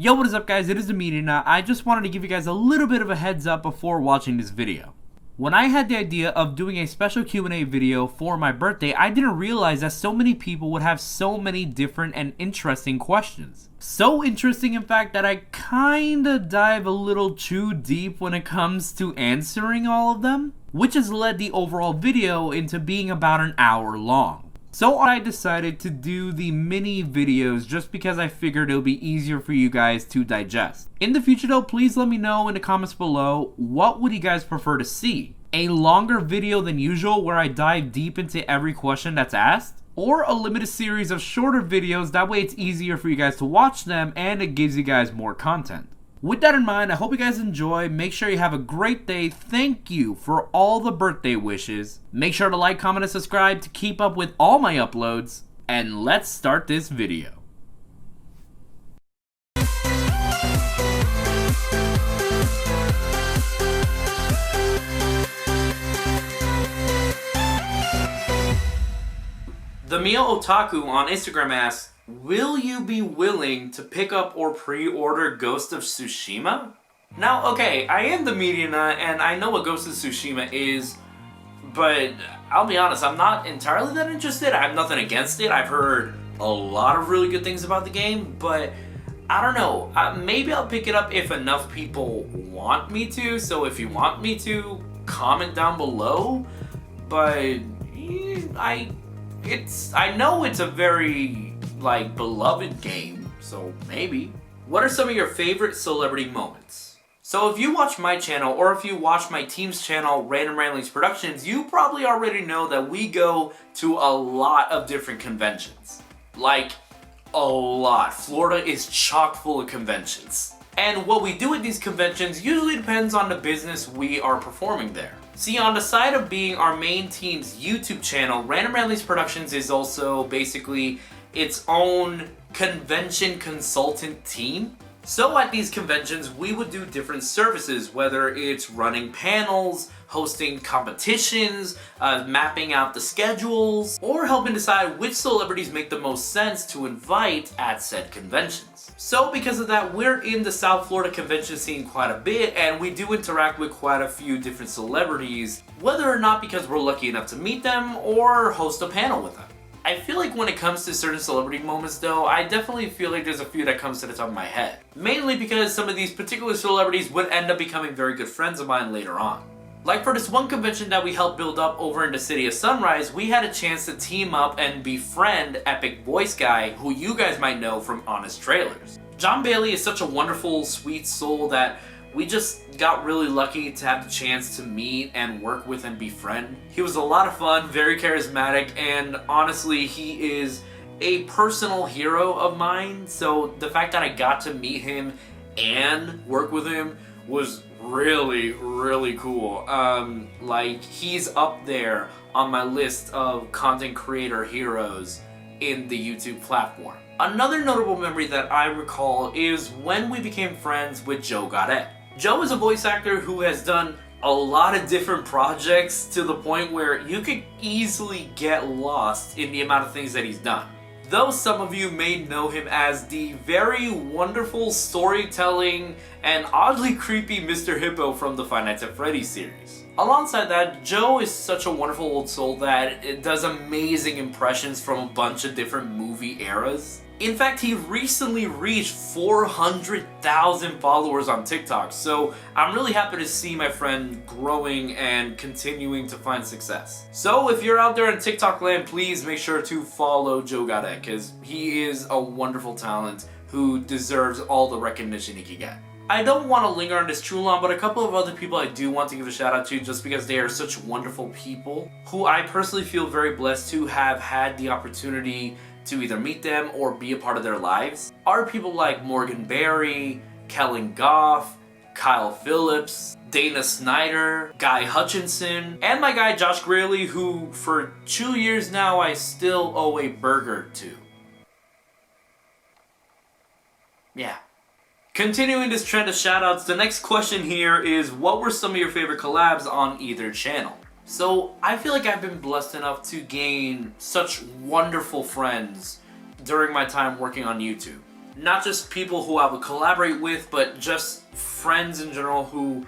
Yo, what is up guys, it is Amina. I just wanted to give you guys a little bit of a heads up before watching this video. When I had the idea of doing a special Q&A video for my birthday, I didn't realize that so many people would have so many different and interesting questions. So interesting in fact that I kinda dive a little too deep when it comes to answering all of them, which has led the overall video into being about an hour long. So I decided to do the mini videos just because I figured it would be easier for you guys to digest. In the future though, please let me know in the comments below, what would you guys prefer to see? A longer video than usual where I dive deep into every question that's asked? Or a limited series of shorter videos, that way it's easier for you guys to watch them and it gives you guys more content. With that in mind, I hope you guys enjoy. Make sure you have a great day. Thank you for all the birthday wishes. Make sure to like, comment, and subscribe to keep up with all my uploads. And let's start this video. The Mio Otaku on Instagram asks, will you be willing to pick up or pre-order Ghost of Tsushima? Now, okay, I am the media nut and I know what Ghost of Tsushima is, but I'll be honest, I'm not entirely that interested. I have nothing against it. I've heard a lot of really good things about the game, but I don't know. Maybe I'll pick it up if enough people want me to, so if you want me to, comment down below, but I know it's a very beloved game, so maybe. What are some of your favorite celebrity moments? So if you watch my channel, or if you watch my team's channel, Random Ramblers Productions, you probably already know that we go to a lot of different conventions. Like, a lot. Florida is chock full of conventions. And what we do at these conventions usually depends on the business we are performing there. See, on the side of being our main team's YouTube channel, Random Ramblers Productions is also basically its own convention consultant team. So at these conventions, we would do different services, whether it's running panels, hosting competitions, mapping out the schedules, or helping decide which celebrities make the most sense to invite at said conventions. So because of that, we're in the South Florida convention scene quite a bit, and we do interact with quite a few different celebrities, whether or not because we're lucky enough to meet them or host a panel with them. I feel like when it comes to certain celebrity moments though, I definitely feel like there's a few that comes to the top of my head. Mainly because some of these particular celebrities would end up becoming very good friends of mine later on. Like for this one convention that we helped build up over in the city of Sunrise, we had a chance to team up and befriend Epic Voice Guy, who you guys might know from Honest Trailers. John Bailey is such a wonderful, sweet soul that we just got really lucky to have the chance to meet and work with and befriend. He was a lot of fun, very charismatic, and honestly, he is a personal hero of mine. So the fact that I got to meet him and work with him was really, really cool. He's up there on my list of content creator heroes in the YouTube platform. Another notable memory that I recall is when we became friends with Joe Godet. Joe is a voice actor who has done a lot of different projects to the point where you could easily get lost in the amount of things that he's done. Though some of you may know him as the very wonderful storytelling and oddly creepy Mr. Hippo from the Five Nights at Freddy's series. Alongside that, Joe is such a wonderful old soul that it does amazing impressions from a bunch of different movie eras. In fact, he recently reached 400,000 followers on TikTok, so I'm really happy to see my friend growing and continuing to find success. So if you're out there in TikTok land, please make sure to follow Joe Godet, because he is a wonderful talent who deserves all the recognition he can get. I don't want to linger on this too long, but a couple of other people I do want to give a shout out to just because they are such wonderful people who I personally feel very blessed to have had the opportunity to either meet them or be a part of their lives are people like Morgan Berry, Kellen Goff, Kyle Phillips, Dana Snyder, Guy Hutchinson, and my guy Josh Graley, who for 2 years now I still owe a burger to. Yeah. Continuing this trend of shoutouts, the next question here is, what were some of your favorite collabs on either channel? So I feel like I've been blessed enough to gain such wonderful friends during my time working on YouTube. not just people who I would collaborate with, but just friends in general who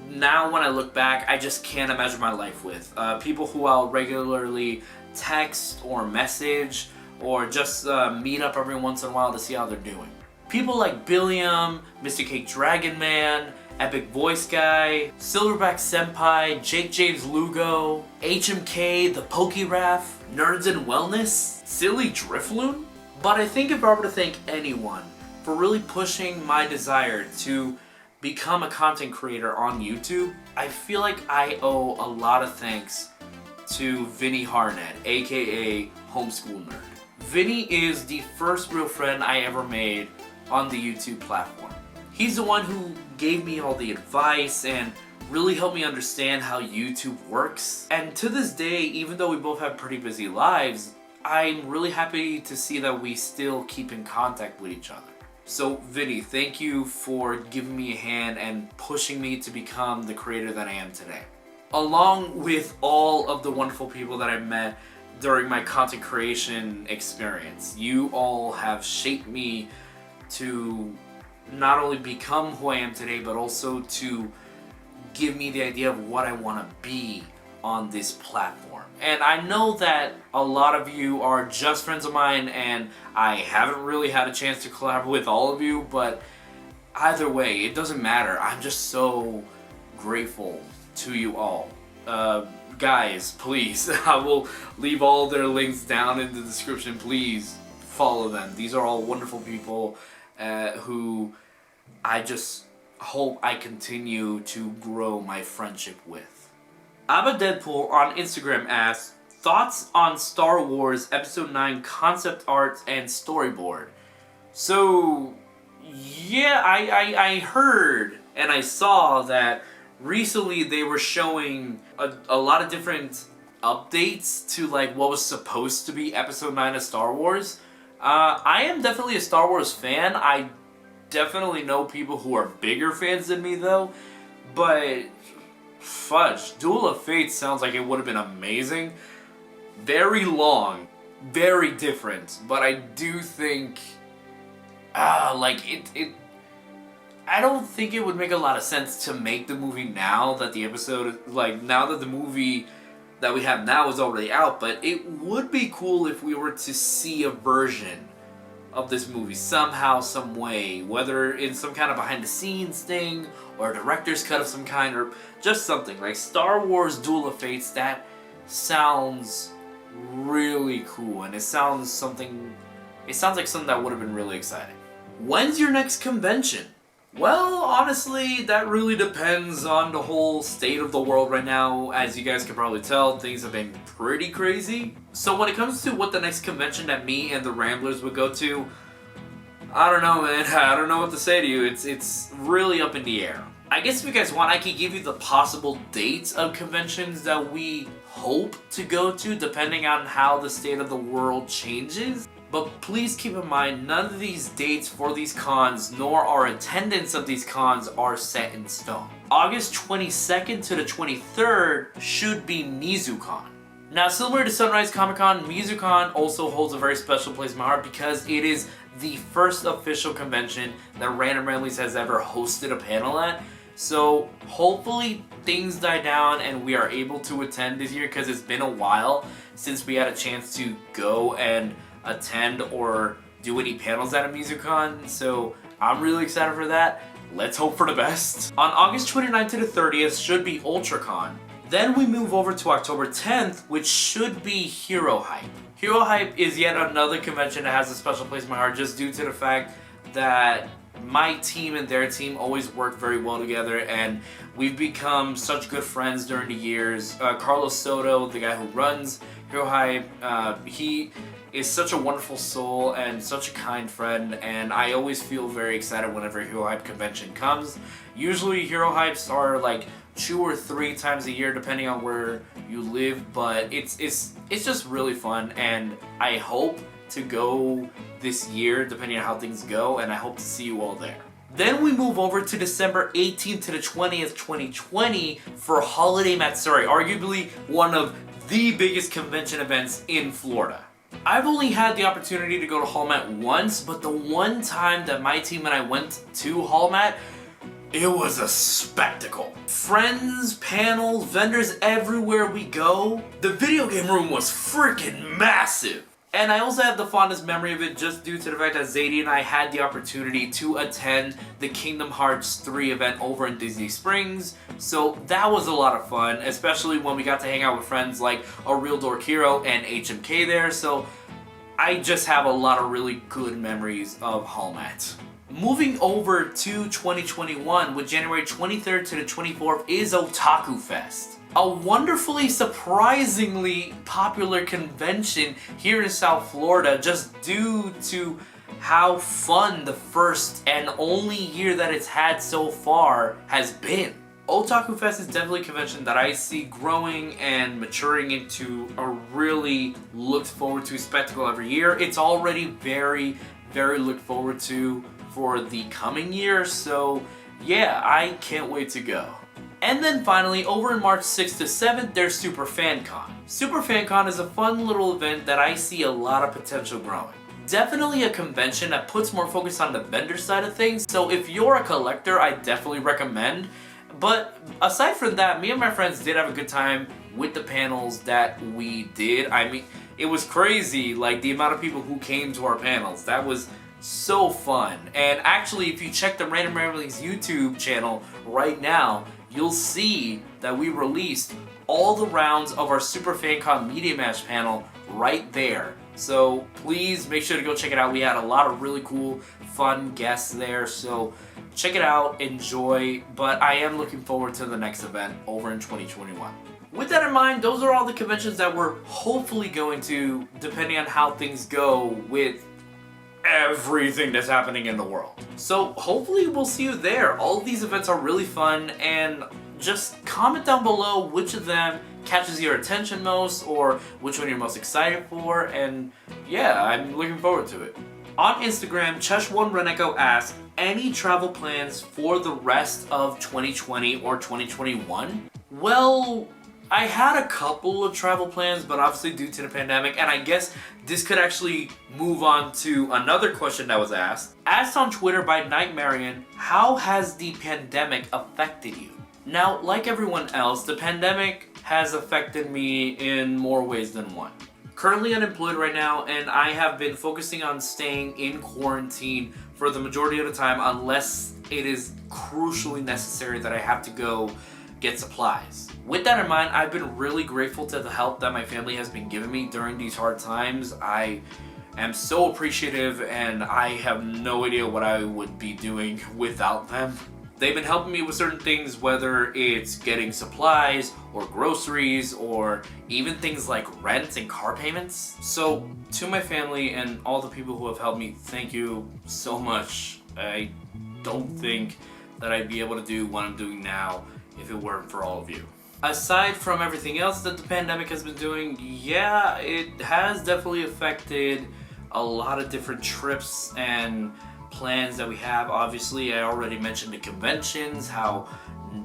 now when I look back, I just can't imagine my life with. People who I'll regularly text or message or just meet up every once in a while to see how they're doing. People like Billiam, Mr. Cake Dragon Man, Epic Voice Guy, Silverback Senpai, Jake James Lugo, HMK, The Pokéraf, Nerds and Wellness, Silly Drifloon. But I think if I were to thank anyone for really pushing my desire to become a content creator on YouTube, I feel like I owe a lot of thanks to Vinny Harnett, aka Homeschool Nerd. Vinny is the first real friend I ever made on the YouTube platform. He's the one who gave me all the advice and really helped me understand how YouTube works. And to this day, even though we both have pretty busy lives, I'm really happy to see that we still keep in contact with each other. So Vinny, thank you for giving me a hand and pushing me to become the creator that I am today. Along with all of the wonderful people that I met during my content creation experience, you all have shaped me to not only become who I am today, but also to give me the idea of what I want to be on this platform. And I know that a lot of you are just friends of mine and I haven't really had a chance to collaborate with all of you, but either way, it doesn't matter. I'm just so grateful to you all. Guys, please, I will leave all their links down in the description. Please follow them. These are all wonderful people who I just hope I continue to grow my friendship with. Abba Deadpool on Instagram asks, thoughts on Star Wars Episode 9 concept art and storyboard? So, yeah, I heard and I saw that recently they were showing a lot of different updates to like what was supposed to be Episode 9 of Star Wars. I am definitely a Star Wars fan. I definitely know people who are bigger fans than me though, but fudge, Duel of Fates sounds like it would have been amazing. Very long, very different, but I do think like it I don't think it would make a lot of sense to make the movie now that the episode, like now that the movie that we have now is already out, but it would be cool if we were to see a version of this movie somehow, some way, whether in some kind of behind the scenes thing or a director's cut of some kind or just something like Star Wars Duel of Fates. That sounds really cool and it sounds like something that would have been really exciting. When's your next convention? Well, honestly, that really depends on the whole state of the world right now. As you guys can probably tell, things have been pretty crazy. So when it comes to what the next convention that me and the Ramblers would go to, I don't know, man. I don't know what to say to you. It's really up in the air. I guess if you guys want, I could give you the possible dates of conventions that we hope to go to, depending on how the state of the world changes. But please keep in mind, none of these dates for these cons, nor our attendance of these cons, are set in stone. August 22nd to the 23rd should be MizuCon. Now, similar to Sunrise Comic-Con, MizuCon also holds a very special place in my heart because it is the first official convention that Random Ramblies has ever hosted a panel at. So hopefully things die down and we are able to attend this year, because it's been a while since we had a chance to go and attend or do any panels at a MizuCon, so I'm really excited for that. Let's hope for the best. On August 29th to the 30th should be UltraCon. Then we move over to October 10th, which should be Hero Hype. Hero Hype is yet another convention that has a special place in my heart just due to the fact that my team and their team always work very well together and we've become such good friends during the years. Carlos Soto, the guy who runs Hero Hype, he is such a wonderful soul and such a kind friend, and I always feel very excited whenever Hero Hype convention comes. Usually Hero Hypes are like 2 or 3 times a year depending on where you live, but it's just really fun and I hope to go this year depending on how things go, and I hope to see you all there. Then we move over to December 18th to the 20th, 2020 for Holiday Matsuri, arguably one of the biggest convention events in Florida. I've only had the opportunity to go to Hallmat once, but the one time that my team and I went to Hallmat, it was a spectacle. Friends, panels, vendors everywhere we go. The video game room was freaking massive. And I also have the fondest memory of it just due to the fact that Zadie and I had the opportunity to attend the Kingdom Hearts 3 event over in Disney Springs. So that was a lot of fun, especially when we got to hang out with friends like A Real Dork Hero and HMK there. So I just have a lot of really good memories of Hallmat. Moving over to 2021, with January 23rd to the 24th is Otaku Fest. A wonderfully, surprisingly popular convention here in South Florida just due to how fun the first and only year that it's had so far has been. Otaku Fest is definitely a convention that I see growing and maturing into a really looked forward to spectacle every year. It's already very, very looked forward to for the coming year, so yeah, I can't wait to go. And then finally, over in March 6th to 7th, there's Super FanCon. Super FanCon is a fun little event that I see a lot of potential growing. Definitely a convention that puts more focus on the vendor side of things, so if you're a collector, I definitely recommend. But aside from that, me and my friends did have a good time with the panels that we did. I mean, it was crazy, like the amount of people who came to our panels. That was so fun. And actually, if you check the Random Ramblings YouTube channel right now, you'll see that we released all the rounds of our Super FanCon Media Match panel right there. So please make sure to go check it out. We had a lot of really cool, fun guests there. So check it out, enjoy. But I am looking forward to the next event over in 2021. With that in mind, those are all the conventions that we're hopefully going to, depending on how things go with everything that's happening in the world. So hopefully we'll see you there. All of these events are really fun, and just comment down below which of them catches your attention most or which one you're most excited for, and yeah, I'm looking forward to it. On Instagram, Chesh1Reneko asks, any travel plans for the rest of 2020 or 2021? Well, I had a couple of travel plans, but obviously due to the pandemic, and I guess this could actually move on to another question that was asked. Asked on Twitter by Nightmarian, how has the pandemic affected you? Now, like everyone else, the pandemic has affected me in more ways than one. Currently unemployed right now, and I have been focusing on staying in quarantine for the majority of the time unless it is crucially necessary that I have to go get supplies. With that in mind, I've been really grateful to the help that my family has been giving me during these hard times. I am so appreciative, and I have no idea what I would be doing without them. They've been helping me with certain things, whether it's getting supplies or groceries or even things like rent and car payments. So to my family and all the people who have helped me, thank you so much. I don't think that I'd be able to do what I'm doing now if it weren't for all of you. Aside from everything else that the pandemic has been doing, yeah, it has definitely affected a lot of different trips and plans that we have. Obviously, I already mentioned the conventions, how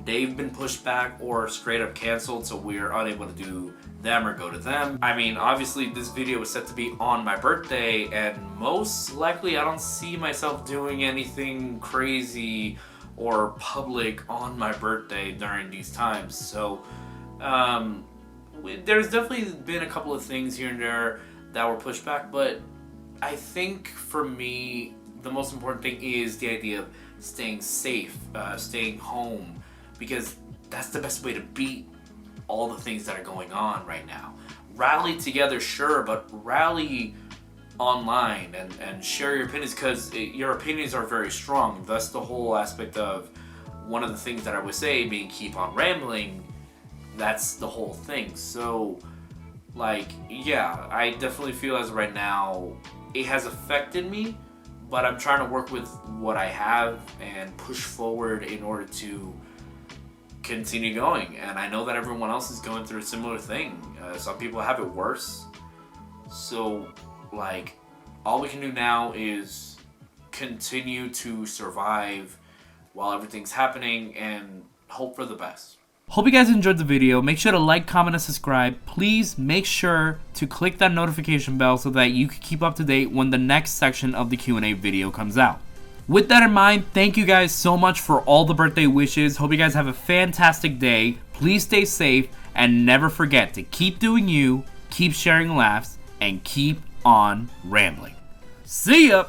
they've been pushed back or straight up canceled, so we're unable to do them or go to them. I mean, obviously this video is set to be on my birthday, and most likely I don't see myself doing anything crazy or public on my birthday during these times. So there's definitely been a couple of things here and there that were pushed back, but I think for me the most important thing is the idea of staying safe, staying home, because that's the best way to beat all the things that are going on right now. Rally together, sure, but rally online and share your opinions, because your opinions are very strong. That's the whole aspect of one of the things that I would say being keep on rambling. That's the whole thing. So like, yeah, I definitely feel as right now it has affected me, but I'm trying to work with what I have and push forward in order to continue going. And I know that everyone else is going through a similar thing. Some people have it worse. So like, all we can do now is continue to survive while everything's happening and hope for the best. Hope you guys enjoyed the video. Make sure to like, comment, and subscribe. Please make sure to click that notification bell so that you can keep up to date when the next section of the Q&A video comes out. With that in mind, thank you guys so much for all the birthday wishes. Hope you guys have a fantastic day. Please stay safe and never forget to keep doing you, keep sharing laughs, and keep on rambling. See ya!